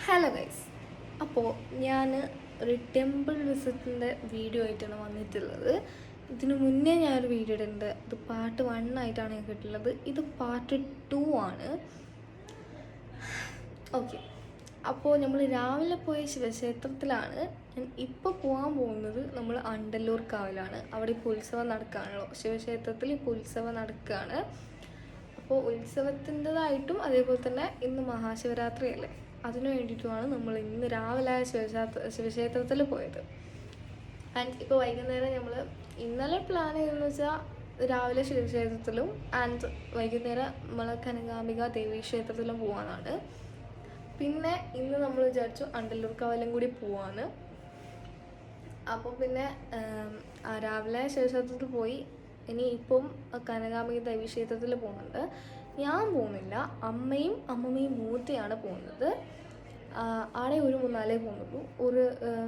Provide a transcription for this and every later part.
Hello guys, അപ്പോൾ ഞാൻ ഒരു ടെമ്പിൾ വിസിറ്റിൻ്റെ വീഡിയോ ആയിട്ടാണ് വന്നിട്ടുള്ളത്. ഇതിനു മുന്നേ ഞാനൊരു വീഡിയോ ഇടുന്നുണ്ട്. ഇത് പാർട്ട് 1 ആയിട്ടാണ് ഞാൻ കിട്ടുള്ളത്. ഇത് പാർട്ട് 2 ആണ്. ഓക്കെ, അപ്പോൾ നമ്മൾ രാവിലെ പോയ ശിവക്ഷേത്രത്തിലാണ്. ഞാൻ ഇപ്പോൾ പോകാൻ പോകുന്നത് നമ്മൾ അണ്ടല്ലൂർ കാവിലാണ്. അവിടെ ഇപ്പോൾ ഉത്സവം നടക്കുകയാണല്ലോ, ശിവക്ഷേത്രത്തിൽ ഇപ്പോൾ ഉത്സവം നടക്കുകയാണ്. അപ്പോൾ ഉത്സവത്തിൻ്റെതായിട്ടും അതേപോലെ തന്നെ ഇന്ന് മഹാശിവരാത്രി അല്ലേ, അതിനു വേണ്ടിയിട്ടുമാണ് നമ്മൾ ഇന്ന് രാവിലെ ശിവക്ഷേത്രത്തിൽ പോയത്. ആൻഡ് ഇപ്പോൾ വൈകുന്നേരം നമ്മൾ ഇന്നലെ പ്ലാൻ ചെയ്തതെന്ന് വെച്ചാൽ രാവിലെ ശിവക്ഷേത്രത്തിലും ആൻഡ് വൈകുന്നേരം നമ്മൾ കനകാംബിക ദേവീ ക്ഷേത്രത്തിലും പോകാനാണ്. പിന്നെ ഇന്ന് നമ്മൾ വിചാരിച്ചു അണ്ടല്ലൂർ കാവിലും കൂടി പോവാണ്. അപ്പോൾ പിന്നെ രാവിലെ ശിവക്ഷേത്രത്തിൽ പോയി ഇനി ഇപ്പം കനകാംബിക ദേവീ ക്ഷേത്രത്തിൽ പോകുന്നുണ്ട്. ഞാൻ പോകുന്നില്ല, അമ്മയും അമ്മമ്മയും മൂത്തയാണ് പോകുന്നത്. ആടെ ഒരു 3-4 പോകുന്നുള്ളൂ. ഒരു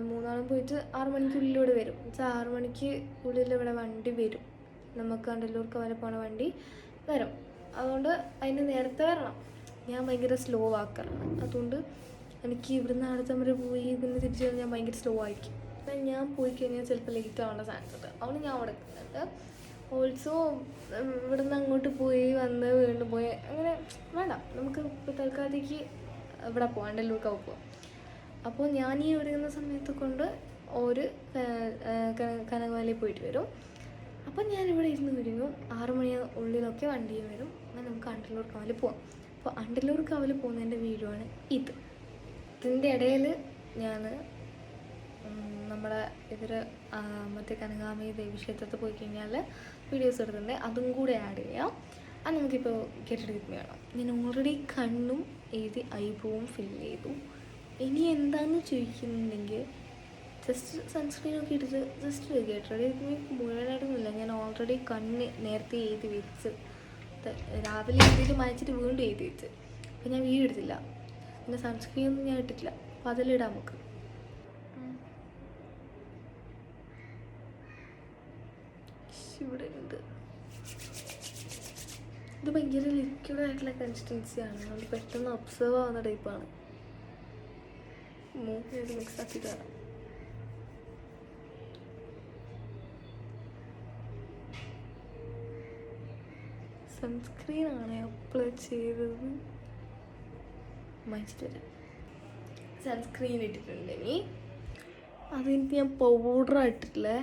3 പോയിട്ട് 6 മണിക്കുള്ളിലൂടെ വരും. 6 മണിക്ക് ഉള്ളിൽ ഇവിടെ വണ്ടി വരും. നമുക്ക് അണ്ടല്ലൂർക്ക് വരെ പോണ വണ്ടി വരും. അതുകൊണ്ട് അതിന് നേരത്തെ വരണം. ഞാൻ ഭയങ്കര സ്ലോ ആക്കാറാണ്. അതുകൊണ്ട് എനിക്ക് ഇവിടുന്ന് അടുത്ത വരെ പോയി പിന്നെ തിരിച്ചു കഴിഞ്ഞാൽ ഞാൻ ഭയങ്കര സ്ലോ ആയിരിക്കും. ഞാൻ പോയി കഴിഞ്ഞാൽ ചിലപ്പോൾ ലേറ്റ് ആവേണ്ട ചാൻസ് ഉണ്ട്. അതുകൊണ്ട് ഞാൻ അവിടെ നിൽക്കുന്നുണ്ട്. ഓൾസോ ഇവിടുന്ന് അങ്ങോട്ട് പോയി വന്ന് വീണ്ടും പോയി അങ്ങനെ വേണ്ട, നമുക്ക് ഇപ്പോൾ തൽക്കാലത്തേക്ക് ഇവിടെ പോകാം, അണ്ടല്ലൂർക്കാവ് പോവാം. അപ്പോൾ ഞാൻ ഈ ഒരുങ്ങുന്ന സമയത്ത് കൊണ്ട് ഒരു കനകവാലിയിൽ പോയിട്ട് വരും. അപ്പം ഞാനിവിടെ ഇരുന്ന് ഒരുങ്ങും. 6 മണി ഉള്ളിലൊക്കെ വണ്ടിയും വരും. അങ്ങനെ നമുക്ക് അണ്ടല്ലൂർ കാവിൽ പോവാം. അപ്പോൾ അണ്ടല്ലൂർ കാവിൽ പോകുന്നതിൻ്റെ വീഡിയോ ആണ് ഇത്. ഇതിൻ്റെ ഇടയിൽ ഞാൻ നമ്മുടെ മറ്റേ കനകാംബിക ദേവീ ക്ഷേത്രത്തിൽ പോയി കഴിഞ്ഞാൽ വീഡിയോസ് എടുത്തിട്ടുണ്ട്, അതും കൂടെ ആഡ് ചെയ്യാം. അത് നമുക്കിപ്പോൾ കേട്ടെടുക്കുന്ന വേണം. ഞാൻ ഓൾറെഡി കണ്ണും എഴുതി ഐബ്രോവും ഫില്ല് ചെയ്തു. ഇനി എന്താണെന്ന് ചോദിക്കുന്നുണ്ടെങ്കിൽ ജസ്റ്റ് സൺസ്ക്രീൻ ഒക്കെ ഇട്ടിട്ട് ജസ്റ്റ് കേട്ടോ, മുഴുവനായിട്ടൊന്നുമില്ല. ഞാൻ ഓൾറെഡി കണ്ണ് നേരത്തെ എഴുതി വെച്ച് രാവിലെ എഴുതിയിട്ട് മായച്ചിട്ട് വീണ്ടും എഴുതി വെച്ച്. അപ്പോൾ ഞാൻ വീഡിയോ എടുത്തില്ല, പിന്നെ സൺസ്ക്രീനൊന്നും ഞാൻ ഇട്ടിട്ടില്ല. അപ്പോൾ അതിലിടാം നമുക്ക്. ഇവിടെ ഉണ്ട്. ഇത് ഭയങ്കര ലിക്വിഡായിട്ടുള്ള കൺസിസ്റ്റൻസിയാണ്. അത് പെട്ടെന്ന് ഒബ്സർവ് ആവുന്ന ടൈപ്പാണ്. മൂക്കിനായിട്ട് മിക്സ് ആക്കി തരാം. സൺസ്ക്രീനാണ് അപ്ലൈ ചെയ്തത്. മാറ്റിട്ട് തരാം. സൺസ്ക്രീൻ ഇട്ടിട്ടുണ്ട്. ഇനി അതെനിക്ക് ഞാൻ പൗഡർ ഇട്ടിട്ടില്ലേ.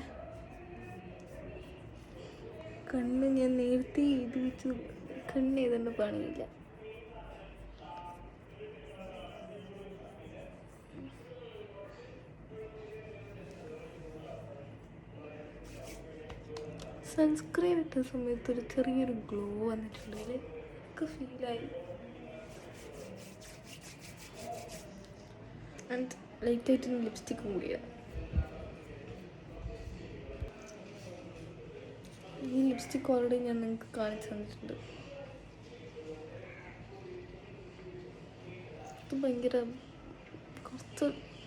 കണ്ണ് ഞാൻ നേരത്തെ എഴുതി വെച്ച് കണ്ണ് എഴുതേണ്ട പണിയില്ല. സൺസ്ക്രീൻ ഇട്ട സമയത്ത് ഒരു ചെറിയൊരു ഗ്ലോ വന്നിട്ടുണ്ടെങ്കിൽ ഒക്കെ ഫീലായി. ആൻഡ് ലൈറ്റായിട്ട് ലിപ്സ്റ്റിക്കും കൂടിയാണ്. ഈ ലിപ്സ്റ്റിക് ഓൾറെഡി ഞാൻ നിങ്ങൾക്ക് കാണിച്ചു തന്നിട്ടുണ്ട്. ഇത് ഭയങ്കര കുറച്ച്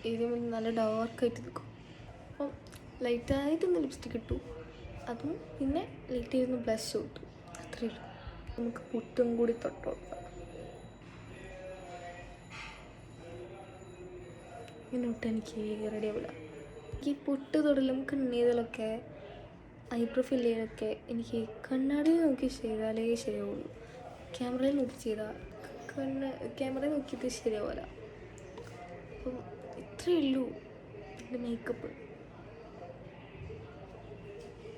ഏരിയ നല്ല ഡാർക്കായിട്ട് നിൽക്കും. അപ്പം ലൈറ്റായിട്ടൊന്ന് ലിപ്സ്റ്റിക് ഇട്ടു, അതും പിന്നെ ലൈറ്റായിരുന്നു ബ്ലഷ് ഇട്ടു. അത്രയേ ഉള്ളൂ. നമുക്ക് പുട്ടും കൂടി തൊട്ട് കൊടുക്കാം. ഇങ്ങനെ ഇട്ട് എനിക്ക് റെഡി ആവില്ല. ഈ പുട്ട് തൊടലും കണ്ണീതലൊക്കെ ഐബ്രോ ഫില്ല് ചെയ്തൊക്കെ എനിക്ക് കണ്ണാടിയിൽ നോക്കി ചെയ്താലേ ശരിയാവുള്ളൂ. ക്യാമറയിൽ നോക്കി ചെയ്താൽ ക്യാമറയിൽ നോക്കിയിട്ട് ശരിയാവില്ല. അപ്പം ഇത്രയേ ഉള്ളൂ എൻ്റെ മേക്കപ്പ്.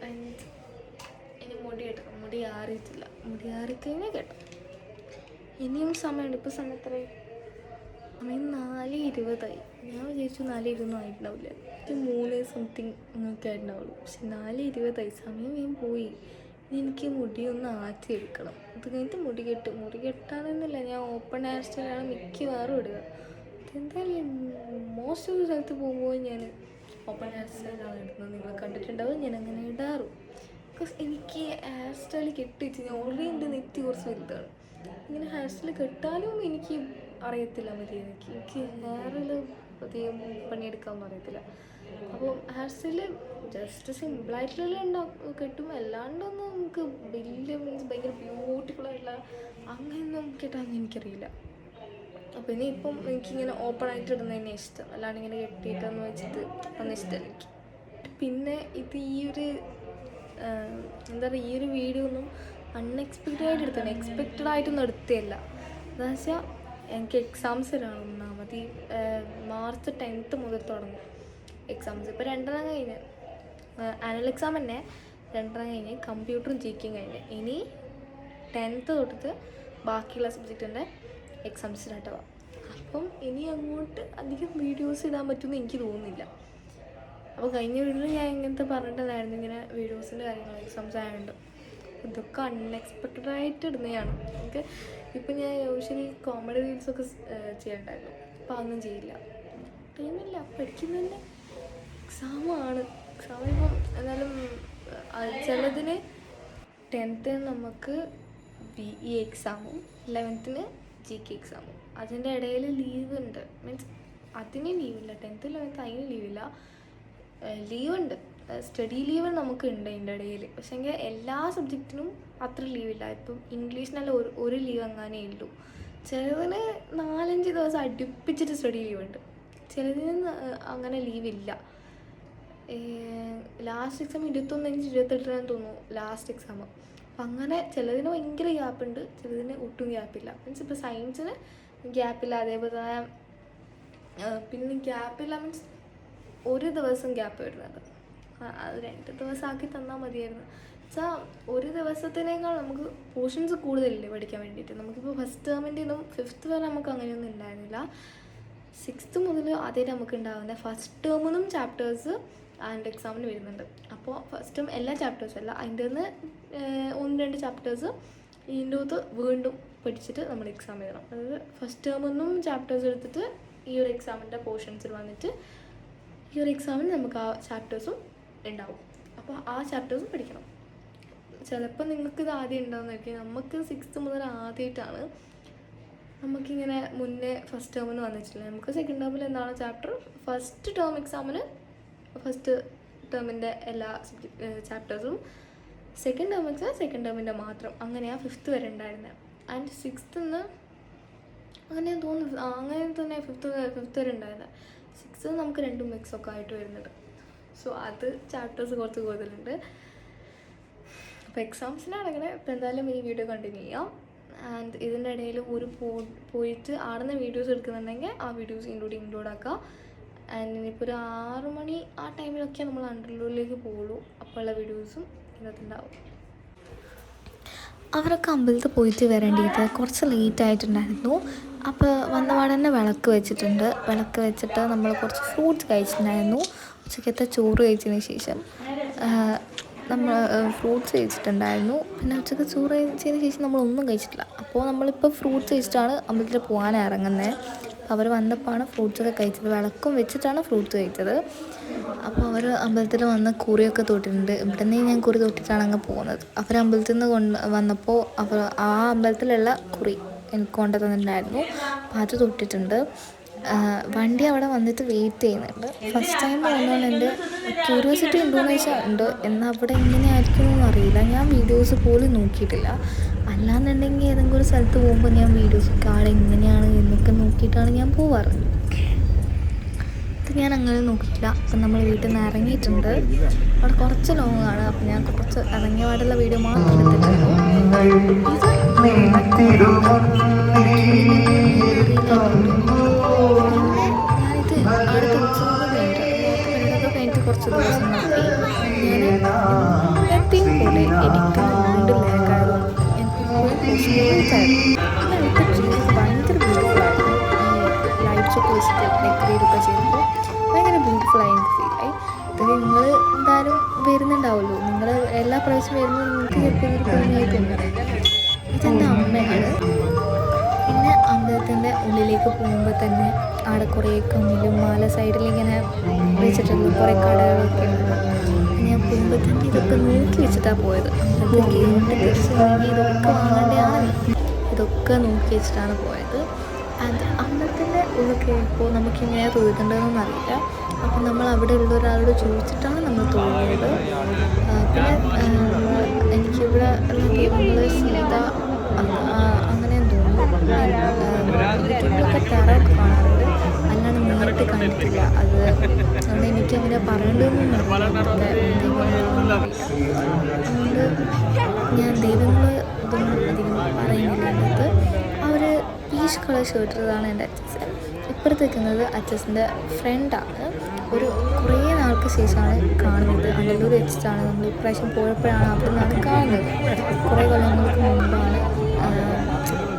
ആൻഡ് ഇനി മുടി കേട്ടോ, മുടി ആറിയിട്ടില്ല. മുടി ആറിക്കഴിഞ്ഞാൽ കേട്ടോ. ഇനിയും സമയമുണ്ട്. ഇപ്പോൾ സമയത്രേ സമയം 4:20. ഞാൻ വിചാരിച്ചു 4:20 ആയിട്ടുണ്ടാവില്ല. 3 സംതിങ് ഒക്കെ ആയിട്ടുണ്ടാവുള്ളൂ. പക്ഷെ 4:20 സമയം വേഗം പോയി. ഇനി എനിക്ക് മുടി ഒന്ന് ആറ്റിയെടുക്കണം. അത് കഴിഞ്ഞിട്ട് മുടി കെട്ടാനൊന്നുമില്ല. ഞാൻ ഓപ്പൺ ഹെയർ സ്റ്റൈലാണ് മിക്കവാറും ഇടുക. എന്തായാലും മോസ്റ്റ് ഓഫ് സ്ഥലത്ത് പോകുമ്പോൾ ഞാൻ ഓപ്പൺ ഹെയർ സ്റ്റൈലാണ് ഇടുന്നത്. നിങ്ങൾ കണ്ടിട്ടുണ്ടാവും ഞാൻ അങ്ങനെ ഇടാറും. ബിക്കോസ് എനിക്ക് ഹെയർ സ്റ്റൈൽ കെട്ടിച്ച് ഞാൻ ഓൾറെഡി എൻ്റെ നെറ്റി കുറച്ച് വലുതാണ്. ഇങ്ങനെ ഹെയർ സ്റ്റൈൽ കെട്ടാലും എനിക്ക് അറിയത്തില്ല മര്യാദയ്ക്ക്. എനിക്ക് ഹെയറിൽ അധികം പണിയെടുക്കാമെന്ന് അറിയത്തില്ല. അപ്പോൾ ഹെയർ സ്റ്റൈല് ജസ്റ്റ് സിമ്പിളായിട്ടുള്ള കെട്ടും. അല്ലാണ്ടൊന്നും നമുക്ക് വലിയ മീൻസ് ഭയങ്കര ബ്യൂട്ടിഫുള്ളായിട്ടുള്ള അങ്ങനെയൊന്നും കെട്ടാൻ എനിക്കറിയില്ല. അപ്പോൾ ഇനിയിപ്പം എനിക്കിങ്ങനെ ഓപ്പണായിട്ട് ഇടുന്നത് തന്നെ ഇഷ്ടം, അല്ലാണ്ട് ഇങ്ങനെ കെട്ടിയിട്ടെന്ന് വെച്ചിട്ട് ഒന്നും ഇഷ്ടമല്ല എനിക്ക്. പിന്നെ ഇത് ഈ ഒരു എന്താ പറയുക, ഈ ഒരു വീഡിയോ ഒന്നും അൺഎക്സ്പെക്റ്റഡ് ആയിട്ട് എടുത്തതാണ്, എക്സ്പെക്റ്റഡ് ആയിട്ടൊന്നും എടുത്തതല്ല. എന്താണെന്ന് വെച്ചാൽ എനിക്ക് എക്സാംസ് വരാണ് ഒന്നാമത്. ഈ മാർച്ച് 10th മുതൽ തുടങ്ങും എക്സാംസ്. ഇപ്പോൾ 2 കഴിഞ്ഞ് ആനുവൽ എക്സാം തന്നെ 2 കഴിഞ്ഞ്, കമ്പ്യൂട്ടറും ജിക്കും കഴിഞ്ഞ്. ഇനി 10th തൊട്ടിട്ട് ബാക്കിയുള്ള സബ്ജക്റ്റിൻ്റെ എക്സാംസ് സ്റ്റാർട്ടാവാം. അപ്പം ഇനി അങ്ങോട്ട് അധികം വീഡിയോസ് ഇടാൻ പറ്റുമെന്ന് എനിക്ക് തോന്നുന്നില്ല. അപ്പോൾ കഴിഞ്ഞ വീഡിയോയിൽ ഞാൻ ഇങ്ങനത്തെ പറഞ്ഞിട്ടുണ്ടായിരുന്നു, ഇങ്ങനെ വീഡിയോസിൻ്റെ കാര്യങ്ങൾ എക്സാംസ് ആയതുകൊണ്ട്. ഇതൊക്കെ അൺഎക്സ്പെക്റ്റഡായിട്ട് ഇടുന്നതാണ്. എനിക്ക് ഇപ്പം ഞാൻ യൂഷ്വലി കോമഡി റീൽസൊക്കെ ചെയ്യണ്ടായിരുന്നു, അപ്പോൾ അതൊന്നും ചെയ്യില്ല, ടൈമില്ല. പഠിക്കുന്നതന്നെ എക്സാമാണ്. എക്സാം ഇപ്പം എന്നാലും ചിലതിന് 10th നമുക്ക് BE എക്സാമും 11th GK എക്സാമും, അതിൻ്റെ ഇടയിൽ ലീവ് ഉണ്ട്. മീൻസ് അതിന് ലീവില്ല, 10th 11th അതിന് ലീവില്ല, ലീവുണ്ട്. സ്റ്റഡി ലീവ് നമുക്ക് ഉണ്ട് അതിൻ്റെ ഇടയിൽ. പക്ഷേ എങ്കിൽ എല്ലാ സബ്ജക്റ്റിനും അത്ര ലീവില്ല. ഇപ്പം ഇംഗ്ലീഷിനല്ല ഒരു ലീവ് എങ്ങാനേ ഉള്ളൂ. ചിലതിന് 4-5 ദിവസം അടുപ്പിച്ചിട്ട് സ്റ്റഡി ലീവുണ്ട്, ചിലതിന് അങ്ങനെ ലീവില്ല. ലാസ്റ്റ് എക്സാം 21-28 തോന്നുന്നു ലാസ്റ്റ് എക്സാം. അപ്പം അങ്ങനെ ചിലതിന് ഭയങ്കര ഗ്യാപ്പുണ്ട്, ചിലതിന് ഒട്ടും ഗ്യാപ്പില്ല. മീൻസ് ഇപ്പോൾ സയൻസിന് ഗ്യാപ്പില്ല, അതേപോലെ തന്നെ പിന്നെ ഗ്യാപ്പില്ല മീൻസ് ഒരു ദിവസം ഗ്യാപ്പ് വരുന്നത്, അത് 2 ദിവസം ആക്കി തന്നാൽ മതിയായിരുന്നു. വെച്ചാൽ ഒരു ദിവസത്തിനേക്കാൾ നമുക്ക് പോർഷൻസ് കൂടുതലില്ലേ പഠിക്കാൻ വേണ്ടിയിട്ട്. നമുക്കിപ്പോൾ ഫസ്റ്റ് ടേമിൻ്റെ ഒന്നും 5th വരെ നമുക്ക് അങ്ങനെയൊന്നും ഉണ്ടായിരുന്നില്ല. 6th മുതൽ ആദ്യമായിട്ട് നമുക്ക് ഉണ്ടാകുന്നത് ഫസ്റ്റ് ടേമിനും ചാപ്റ്റേഴ്സ് ആൻഡ് എക്സാമിന് വരുന്നുണ്ട്. അപ്പോൾ ഫസ്റ്റ് ടേം എല്ലാ ചാപ്റ്റേഴ്സും അല്ല, അതിൻ്റെ നിന്ന് 1-2 ചാപ്റ്റേഴ്സ് ഇതിൻ്റെ അകത്ത് വീണ്ടും പഠിച്ചിട്ട് നമ്മൾ എക്സാം എഴുതണം. അതായത് ഫസ്റ്റ് ടേമിനും ചാപ്റ്റേഴ്സ് എടുത്തിട്ട് ഈ ഒരു എക്സാമിൻ്റെ പോർഷൻസിൽ വന്നിട്ട് ഈ ഒരു എക്സാമിന് നമുക്ക് ആ ചാപ്റ്റേഴ്സും ഉണ്ടാവും. അപ്പോൾ ആ ചാപ്റ്റേഴ്സും പഠിക്കണം. ചിലപ്പോൾ നിങ്ങൾക്ക് ഇത് ആദ്യം ഉണ്ടാകുന്നതായിരിക്കും, നമുക്ക് 6th മുതൽ ആദ്യമായിട്ടാണ്. നമുക്കിങ്ങനെ മുന്നേ ഫസ്റ്റ് ടേമിന് വന്നിട്ടില്ല. നമുക്ക് സെക്കൻഡ് ടേമിൽ എന്താണ് ചാപ്റ്റർ, ഫസ്റ്റ് ടേം എക്സാമിന് ഫസ്റ്റ് ടേമിൻ്റെ എല്ലാ ചാപ്റ്റേഴ്സും, സെക്കൻഡ് ടേം എക്സാം സെക്കൻഡ് ടേമിൻ്റെ മാത്രം. അങ്ങനെയാണ് 5th വരെ ഉണ്ടായിരുന്നത്. ആൻഡ് 6th അങ്ങനെ തോന്നുന്നു, അങ്ങനെ തന്നെ 5th വരെ ഉണ്ടായിരുന്നത്. 6th നമുക്ക് 2 മിക്സൊക്കെ ആയിട്ട് വരുന്നുണ്ട്. സോ അത് ചാപ്റ്റേഴ്സ് കുറച്ച് കൂടുതലുണ്ട്. അപ്പോൾ എക്സാംസിനാണെങ്കിൽ ഇപ്പോൾ എന്തായാലും ഈ വീഡിയോ കണ്ടിന്യൂ ചെയ്യാം. ആൻഡ് ഇതിൻ്റെ ഇടയിൽ പോയിട്ട് ആടുന്ന വീഡിയോസ് എടുക്കുന്നുണ്ടെങ്കിൽ ആ വീഡിയോസ് ഇൻക്ലൂഡ് ആക്കുക. ആൻഡ് ഇനിയിപ്പോൾ ഒരു 6 മണി ആ ടൈമിലൊക്കെ നമ്മൾ അണ്ടർലൂരിലേക്ക് പോകുള്ളൂ. അപ്പോഴുള്ള വീഡിയോസും ഇതിനകത്തുണ്ടാവും. അവരൊക്കെ അമ്പലത്തിൽ പോയിട്ട് വരേണ്ടിയിട്ട് കുറച്ച് ലേറ്റ് ആയിട്ടുണ്ടായിരുന്നു. അപ്പോൾ വന്നപാടെ തന്നെ വിളക്ക് വെച്ചിട്ടുണ്ട്. വിളക്ക് വെച്ചിട്ട് നമ്മൾ കുറച്ച് ഫ്രൂട്ട്സ് കഴിച്ചിട്ടുണ്ടായിരുന്നു. ഉച്ചക്കത്തെ ചോറ് കഴിച്ചതിന് ശേഷം നമ്മൾ ഫ്രൂട്ട്സ് കഴിച്ചിട്ടുണ്ടായിരുന്നു. പിന്നെ ഉച്ചക്ക് ചോറ് കഴിച്ചതിന് ശേഷം നമ്മളൊന്നും കഴിച്ചിട്ടില്ല. അപ്പോൾ നമ്മളിപ്പോൾ ഫ്രൂട്ട്സ് കഴിച്ചിട്ടാണ് അമ്പലത്തിൽ പോകാൻ ഇറങ്ങുന്നത്. അവർ വന്നപ്പോഴാണ് ഫ്രൂട്ട്സൊക്കെ കഴിച്ചത്. വിളക്കും വെച്ചിട്ടാണ് ഫ്രൂട്ട്സ് കഴിച്ചത്. അപ്പോൾ അവർ അമ്പലത്തിൽ വന്ന് കുറിയൊക്കെ തൊട്ടിട്ടുണ്ട്. ഇവിടെ നിന്ന് ഞാൻ കുറി തൊട്ടിട്ടാണ് അങ്ങ് പോകുന്നത്. അവർ അമ്പലത്തിൽ നിന്ന് വന്നപ്പോൾ ആ അമ്പലത്തിലുള്ള കുറി എനിക്ക് കൊണ്ടു തന്നിട്ടുണ്ടായിരുന്നു. അപ്പോൾ അത് തൊട്ടിട്ടുണ്ട്. വണ്ടി അവിടെ വന്നിട്ട് വെയിറ്റ് ചെയ്യുന്നുണ്ട്. ഫസ്റ്റ് ടൈം പോകുന്നതുകൊണ്ട് എൻ്റെ ക്യൂരിയോസിറ്റി ഉണ്ടോയെന്ന് ചോദിച്ചാൽ ഉണ്ട്. എന്നാൽ അവിടെ എങ്ങനെ ആയിരിക്കുമെന്നൊന്നും അറിയില്ല. ഞാൻ വീഡിയോസ് പോലും നോക്കിയിട്ടില്ല. അല്ലാന്നുണ്ടെങ്കിൽ ഏതെങ്കിലും ഒരു സ്ഥലത്ത് പോകുമ്പോൾ ഞാൻ വീഡിയോസൊക്കെ ആളെങ്ങനെയാണ് എന്നൊക്കെ നോക്കിയിട്ടാണ് ഞാൻ പോവാറ്. ഇത് ഞാൻ അങ്ങനെ നോക്കിയിട്ടില്ല. അപ്പം നമ്മൾ വീട്ടിൽ നിന്ന് ഇറങ്ങിയിട്ടുണ്ട്. അവിടെ കുറച്ച് ലോങ്ങാണ്. അപ്പം ഞാൻ കുറച്ച് ഇറങ്ങിയ പാടുള്ള വീഡിയോ മാത്രം എടുത്തിട്ടുള്ളൂ. കുറച്ച് ദിവസം നോക്കി ഞാൻ എത്തിയും പോലെ എനിക്ക് വീണ്ടും ലേക്കായതുകൊണ്ട് എനിക്ക് എടുത്ത ട്രീസ് ഭയങ്കര ബ്യൂട്ടിഫുള്ളായിരുന്നു. ഈ ലൈറ്റ്സൊക്കെ വെച്ചിട്ട് ഡെക്കറേറ്റൊക്കെ ചെയ്തപ്പോൾ ഭയങ്കര ബ്യൂട്ടിഫുള്ളായി എനിക്ക് ഫീലായി. ഇത് നിങ്ങൾ എന്തായാലും വരുന്നുണ്ടാവുമല്ലോ, നിങ്ങൾ എല്ലാ പ്രാവശ്യം വരുമ്പോൾ നിങ്ങൾക്ക് ചെറിയൊരു കുഞ്ഞായിട്ട് തോന്നുന്നത്. ഇതെൻ്റെ അമ്മയാണ്. പിന്നെ അമ്പലത്തിൻ്റെ ഉള്ളിലേക്ക് പോകുമ്പോൾ തന്നെ അവിടെ കുറേ കമ്മിലും മാല സൈഡിലിങ്ങനെ വെച്ചിട്ടുള്ള കുറേ കടകളൊക്കെ ഉണ്ട്. ഞാൻ പോകുമ്പോൾ തന്നെ ഇതൊക്കെ നോക്കി വെച്ചിട്ടാണ് പോയത്. അമ്പലത്തിൽ കയറിയിട്ട് തിരിച്ച് വാങ്ങി ഇതൊക്കെ വാങ്ങേണ്ടതാണ്. ഇതൊക്കെ നോക്കി വെച്ചിട്ടാണ് പോയത്. അത് അമ്പലത്തിൻ്റെ ഉള്ളിൽ കയറിയപ്പോൾ നമുക്കിങ്ങനെ തോന്നിയിട്ടുണ്ടെന്നൊന്നും അറിയില്ല. അപ്പം നമ്മൾ അവിടെ ഉള്ള ഒരാളോട് ചോദിച്ചിട്ടാണ് നമ്മൾ തോന്നിയത്. പിന്നെ എനിക്കിവിടെ നമ്മൾ സീത അങ്ങനെ തോന്നുന്നു. ഫോണിലൊക്കെ തറയൊക്കെ കാണാറുണ്ട്, അല്ലാണ്ട് നേരിട്ട് കണ്ടിട്ടില്ല. അതുകൊണ്ട് എനിക്കങ്ങനെ പറയേണ്ടതൊന്നും അതുകൊണ്ട് ഞാൻ ദൈവങ്ങൾ ഇതൊന്നും അധികം പറയുന്നില്ല. അതിനകത്ത് അവർ പീച്ച് കളർ ഷർട്ടിലാണ് എൻ്റെ അച്ചസ്. ഇപ്പുറത്ത് നിൽക്കുന്നത് അച്ചസിൻ്റെ ഫ്രണ്ടാണ്. കുറേ നാൾക്ക് ശേഷമാണ് കാണുന്നത്. അണ്ടല്ലൂർ വെച്ചിട്ടാണ് നമ്മൾ ഇപ്രാവശ്യം പോയപ്പോഴാണ് അവിടെ നിന്നാണ് കാണുന്നത്. കുറേ കൊല്ലങ്ങൾക്ക് മുമ്പാണ്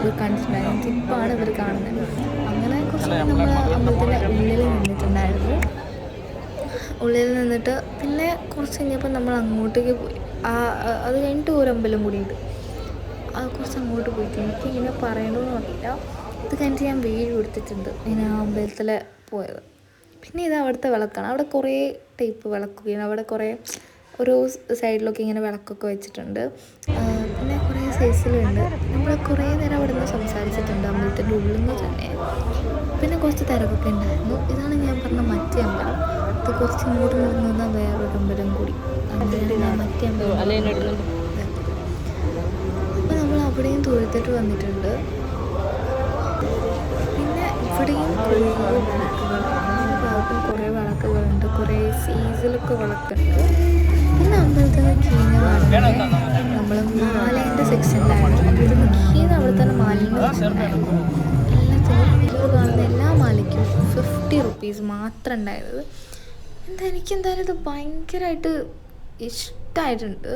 ഇത് കണ്ടിട്ടുണ്ടായിരുന്നത്. ഇപ്പോഴാണ് ഇവർ കാണുന്നത്. അങ്ങനെ കുറച്ച് നമ്മൾ അമ്പലത്തിൻ്റെ ഉള്ളിൽ നിന്നിട്ടുണ്ടായിരുന്നു. ഉള്ളിൽ നിന്നിട്ട് പിന്നെ കുറച്ച് കഴിഞ്ഞപ്പോൾ നമ്മൾ അങ്ങോട്ടേക്ക് പോയി. അത് കഴിഞ്ഞിട്ട് ഒരു അമ്പലം കൂടിയുണ്ട്, കുറച്ച് അങ്ങോട്ട് പോയിട്ട് എനിക്കിങ്ങനെ പറയണമെന്ന് അറിയില്ല. ഇത് കഴിഞ്ഞിട്ട് ഞാൻ വീഡിയോ എടുത്തിട്ടുണ്ട് ഇങ്ങനെ ആ അമ്പലത്തിൽ പോയത്. പിന്നെ ഇത് അവിടുത്തെ വിളക്കാണ്. അവിടെ കുറേ ടൈപ്പ് വിളക്കുകയാണ്. അവിടെ കുറേ ഓരോ സൈഡിലൊക്കെ ഇങ്ങനെ വിളക്കൊക്കെ വെച്ചിട്ടുണ്ട്. പിന്നെ കുറേ സൈസിലുണ്ട്. നമ്മൾ കുറേ നേരം അവിടെ നിന്ന് സംസാരിച്ചിട്ടുണ്ട് അമ്പലത്തിൻ്റെ ഉള്ളിൽ നിന്ന് തന്നെ. പിന്നെ കുറച്ച് തിരക്കൊക്കെ ഉണ്ടായിരുന്നു. ഇതാണ് ഞാൻ പറഞ്ഞ മറ്റേ അമ്പലം. ഇത് കുറച്ച് ഇങ്ങോട്ട് നിന്ന വേറൊരു അമ്പലം കൂടി. അങ്ങനെയാണ് ഞാൻ മറ്റേ അമ്പലം. അപ്പോൾ നമ്മൾ അവിടെയും തൊഴുത്തിട്ട് വന്നിട്ടുണ്ട്. പിന്നെ ഇവിടെയും കുറേ വിളക്കുകളുണ്ട്, കുറേ സീസണിലൊക്കെ വിളക്കുണ്ട്. പിന്നെ അമ്പലത്തിൽ കീഞ്ഞ നമ്മൾ മാലേൻ്റെ സെക്ഷനിലായിരുന്നു. ഇത് കീഞ്ഞ അവിടെ തന്നെ മാലിൻ്റെ സെക്ഷനിലായിരുന്നു. എല്ലാത്തിനും കാണുന്ന എല്ലാ മാലയ്ക്കും 50 റുപ്പീസ് മാത്രം ഉണ്ടായിരുന്നത്. എനിക്കെന്തായാലും ഇത് ഭയങ്കരമായിട്ട് ഇഷ്ടമായിട്ടുണ്ട്.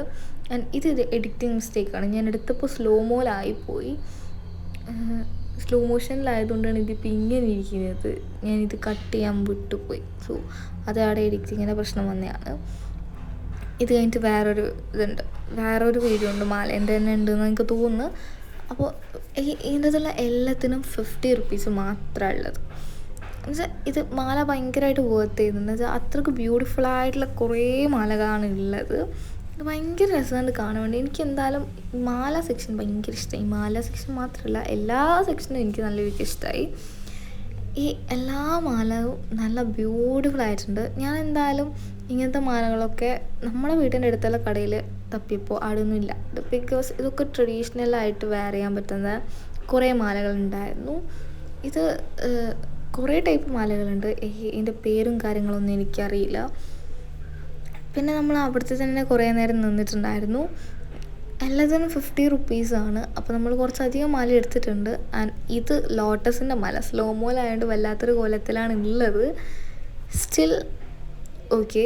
ഇത് എഡിറ്റിംഗ് മിസ്റ്റേക്കാണ്. ഞാൻ എടുത്തപ്പോൾ സ്ലോ മോഷനിലായതുകൊണ്ടാണ് ഇതിപ്പോൾ ഇങ്ങനെ ഇരിക്കുന്നത്. ഞാനിത് കട്ട് ചെയ്യാൻ വിട്ടുപോയി. സോ അത് അവിടെ എഡിറ്റിങ്ങിൻ്റെ പ്രശ്നം വന്നതാണ്. ഇത് കഴിഞ്ഞിട്ട് വേറൊരു വീഡിയോ ഉണ്ട്, മാലേൻ്റെ തന്നെ ഉണ്ടെന്ന് എനിക്ക് തോന്നുന്നു. അപ്പോൾ ഇതിനകത്തുള്ള എല്ലാത്തിനും 50 റുപ്പീസ് മാത്രമാണ് ഉള്ളത്. എന്നുവെച്ചാൽ ഇത് മാല ഭയങ്കരമായിട്ട് വർത്ത് ചെയ്യുന്നത്. വെച്ചാൽ അത്രയ്ക്ക് ബ്യൂട്ടിഫുള്ളായിട്ടുള്ള കുറേ മാലകളാണ് ഉള്ളത്. ഇത് ഭയങ്കര രസമാണ് കാണാൻ വേണ്ടി. എനിക്ക് എന്തായാലും മാല സെക്ഷൻ ഭയങ്കര ഇഷ്ടമായി. മാല സെക്ഷൻ മാത്രമല്ല, എല്ലാ സെക്ഷനും എനിക്ക് നല്ല രീതിക്ക് ഇഷ്ടമായി. ഈ എല്ലാ മാലയും നല്ല ബ്യൂട്ടിഫുള്ളായിട്ടുണ്ട്. ഞാൻ എന്തായാലും ഇങ്ങനത്തെ മാലകളൊക്കെ നമ്മുടെ വീട്ടിൻ്റെ അടുത്തുള്ള കടയിൽ തപ്പിയപ്പോൾ അവിടെയൊന്നും ഇല്ല. ബിക്കോസ് ഇതൊക്കെ ട്രഡീഷണലായിട്ട് വെയർ ചെയ്യാൻ പറ്റുന്ന കുറേ മാലകളുണ്ടായിരുന്നു. ഇത് കുറേ ടൈപ്പ് മാലകളുണ്ട്. ഇതിൻ്റെ പേരും കാര്യങ്ങളൊന്നും എനിക്കറിയില്ല. പിന്നെ നമ്മൾ അവിടുത്തെ തന്നെ കുറേ നേരം നിന്നിട്ടുണ്ടായിരുന്നു. എല്ലാത്തിനും 50 റുപ്പീസാണ്. അപ്പോൾ നമ്മൾ കുറച്ചധികം മാല എടുത്തിട്ടുണ്ട്. ആൻഡ് ഇത് ലോട്ടസിൻ്റെ മാല സ്ലോ മോലായതുകൊണ്ട് വല്ലാത്തൊരു കോലത്തിലാണ് ഉള്ളത്. സ്റ്റിൽ ഓക്കെ,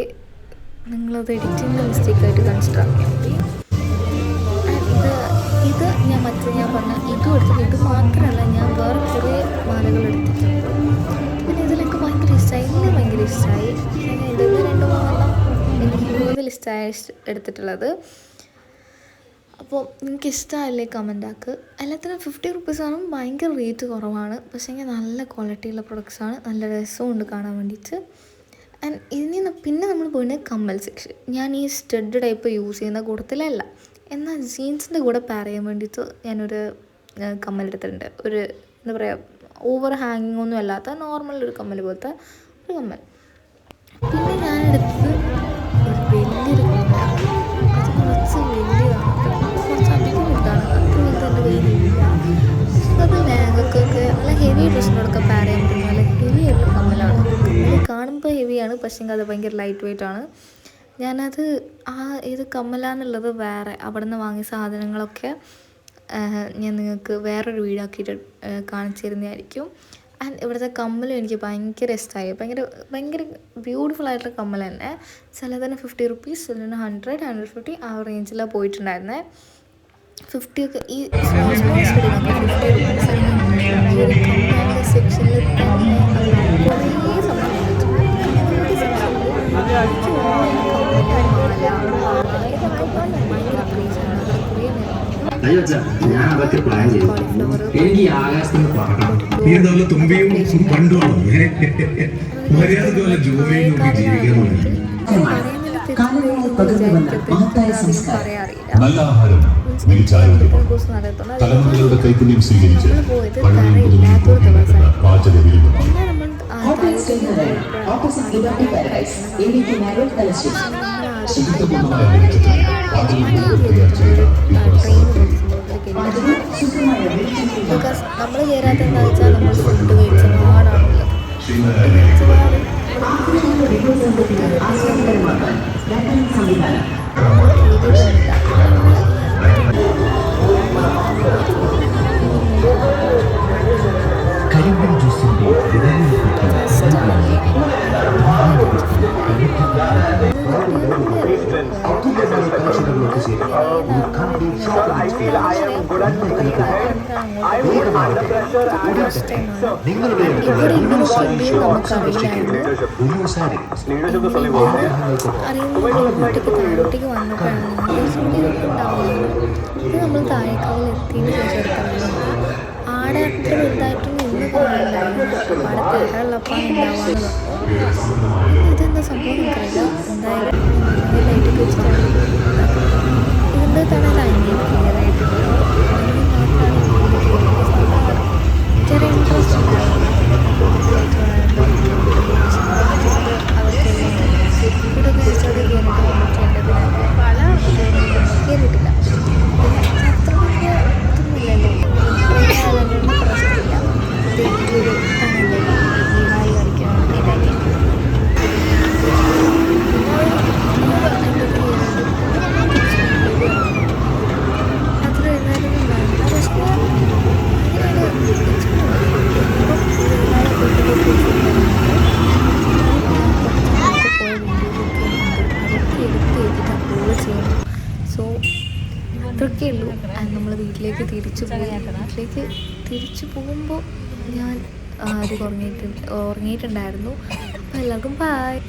നിങ്ങളത് എഡിറ്റിങ്ങിൻ്റെ മിസ്റ്റേക്കായിട്ട് കൺസിഡർ ആക്കിയാൽ മതി. ഇത് ഞാൻ പറഞ്ഞ ഇതും എടുത്തിട്ട്, ഇത് മാത്രമല്ല ഞാൻ വേറെ കുറേ മാലകൾ എടുത്തിട്ടുണ്ട്. പിന്നെ ഇതിലൊക്കെ ഭയങ്കര ഇഷ്ടമായി. എന്നെ ഭയങ്കര ഇഷ്ടമായി. ഇതിൽ 2-3 എനിക്ക് കൂടുതൽ ഇഷ്ടമായി എടുത്തിട്ടുള്ളത്. അപ്പോൾ നിങ്ങൾക്ക് ഇഷ്ടമല്ലേ കമൻ്റ് ആക്ക്. എല്ലാത്തിനും 50 റുപ്പീസാണ്. ഭയങ്കര റേറ്റ് കുറവാണ്. പക്ഷേ നല്ല ക്വാളിറ്റിയുള്ള പ്രൊഡക്ട്സാണ്. നല്ല രസമുണ്ട് കാണാൻ വേണ്ടിയിട്ട്. ആൻഡ് പിന്നെ നമ്മൾ പോയിട്ട് കമ്മൽ സെക്ഷൻ. ഞാൻ ഈ സ്റ്റഡ് ടൈപ്പ് യൂസ് ചെയ്യുന്ന കൂട്ടത്തിലല്ല, എന്നാൽ ജീൻസിൻ്റെ കൂടെ പെയർ ചെയ്യാൻ വേണ്ടിയിട്ട് ഞാനൊരു കമ്മലെടുത്തിട്ടുണ്ട്. എന്താ പറയുക, ഓവർ ഹാങ്ങിങ് ഒന്നും അല്ലാത്ത നോർമൽ ഒരു കമ്മൽ പോലത്തെ ഒരു കമ്മൽ. പിന്നെ ഞാനെടുത്തത് ഒരു വലിയൊരു കമ്മലാണ്. അത് കുറച്ച് വലിയതാണ്, കുറച്ച് അധികം ഇതാണ്. അത്ര വലുത് എൻ്റെ കയ്യിലില്ല. അത് ലെഹങ്കക്കൊക്കെ നല്ല ഹെവി ഡ്രസ്സിനോടൊക്കെ പെയർ ചെയ്യാൻ പറ്റും. നല്ല ഹെവി ആയിട്ടുള്ള കമ്മലാണ്. കമ്മൽ കാണുമ്പോൾ ഹെവിയാണ്, പക്ഷേ അത് ഭയങ്കര ലൈറ്റ് വെയിറ്റ് ആണ്. ഞാനത് ഇത് കമ്മലാന്നുള്ളത് വേറെ അവിടെ നിന്ന് വാങ്ങിയ സാധനങ്ങളൊക്കെ ഞാൻ നിങ്ങൾക്ക് വേറൊരു വീഡിയോ ആക്കിയിട്ട് കാണിച്ചു തരുന്നതായിരിക്കും. ആൻഡ് ഇവിടുത്തെ കമ്മലും എനിക്ക് ഭയങ്കര ഇഷ്ടമായി. ഭയങ്കര ബ്യൂട്ടിഫുൾ ആയിട്ടുള്ള കമ്മൽ തന്നെ. ചിലതിന് 50 റുപ്പീസ്, ചിലതിന് 100-150 ആ റേഞ്ചിലാണ് പോയിട്ടുണ്ടായിരുന്നത്. 50 ഒക്കെ ഈ സ്മോൾ സ്റ്റഡിനൊക്കെ 50 റുപ്പീസ്. ഈ ഒരു കമ്മലിൻ്റെ സെക്ഷനിൽ തന്നെ കുറേ സംഭവിച്ചിട്ടുണ്ട്. ഞാൻ അതൊക്കെ പ്ലാൻ ചെയ്തു. എനിക്ക് ഈ ആകാശത്തിന് പറക്കണം. നീ എന്താ തുമ്പിയും പണ്ടുമാണ് മര്യാദക്ക് വല്ല ജോലിയും നോക്കി ജീവിക്കാൻ. നല്ല ആഹാരം, തലമുറകളുടെ കൈപുണ്യം സ്വീകരിച്ച് പഴയ പാചക ശുചിത്വപൂർണ്ണമായ വെളിച്ചത്തിൽ ബിക്കോസ് നമ്മൾ കയറാത്ത എന്താ വെച്ചാൽ നമ്മൾ ഫുഡ് കഴിച്ച പാടാണുള്ളത്. ഫുഡ് കഴിച്ച പാട് കരിമ്പിൻ ജ്യൂസിന്റെ നിങ്ങളുടെ അറിയുന്നതിലേക്ക് താഴോട്ടേക്ക് വന്നപ്പോഴാണ് ഇത് നമ്മൾ താഴേക്കാവിൽ എത്തിയതിന് ശേഷം എടുക്കുന്നത്. ആടെ അത്ര വലുതായിട്ടൊന്നും ഇന്ന് കാണാനുണ്ടായിരുന്നു. ആടെ കയറാനുള്ളപ്പോൾ ഉണ്ടാവാന്ന് പറഞ്ഞു. ഇതെന്താ സംഭവം നമുക്കറിയില്ല. എന്തായാലും ലൈറ്റൊക്കെ വെച്ചിട്ടാണ് ഇതിൻ്റെ തന്നെ കഴിഞ്ഞു ക്ലിയറായിട്ട് ചെറിയ ഇൻട്രസ്റ്റ് ഉണ്ടായിരുന്നു. ഇവിടെ കഴിച്ചത് കയറിയിട്ടില്ല. അത്ര വലിയ ഇതൊന്നുമില്ലല്ലോ. പ്രശ്നമില്ല. തെറ്റൊരു തണല്ലേ ഈവായി കളിക്കാൻ ഇതാക്കി അത്ര എഴുതാനൊന്നും പക്ഷേ സോ അത്രയൊക്കെ ഉള്ളൂ. നമ്മൾ വീട്ടിലേക്ക് തിരിച്ചു പോകുമ്പോൾ ഞാൻ ആദ്യം ഉറങ്ങിയിട്ടുണ്ടായിരുന്നു. അപ്പോൾ എല്ലാവർക്കും ബൈ.